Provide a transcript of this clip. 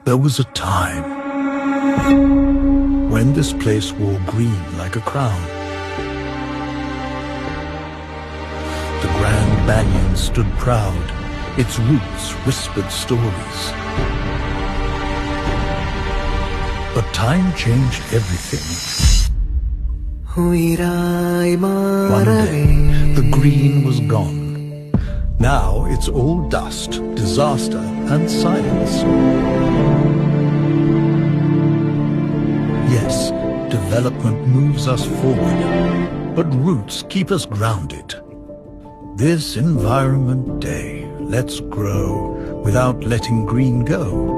There was a time when this place wore green like a crown. The Grand Banyan stood proud, its roots whispered stories. But time changed everything. One day, the green was gone. Now it's all dust, disaster, and silence. Yes, development moves us forward, but roots keep us grounded. This Environment Day, let's grow without letting green go.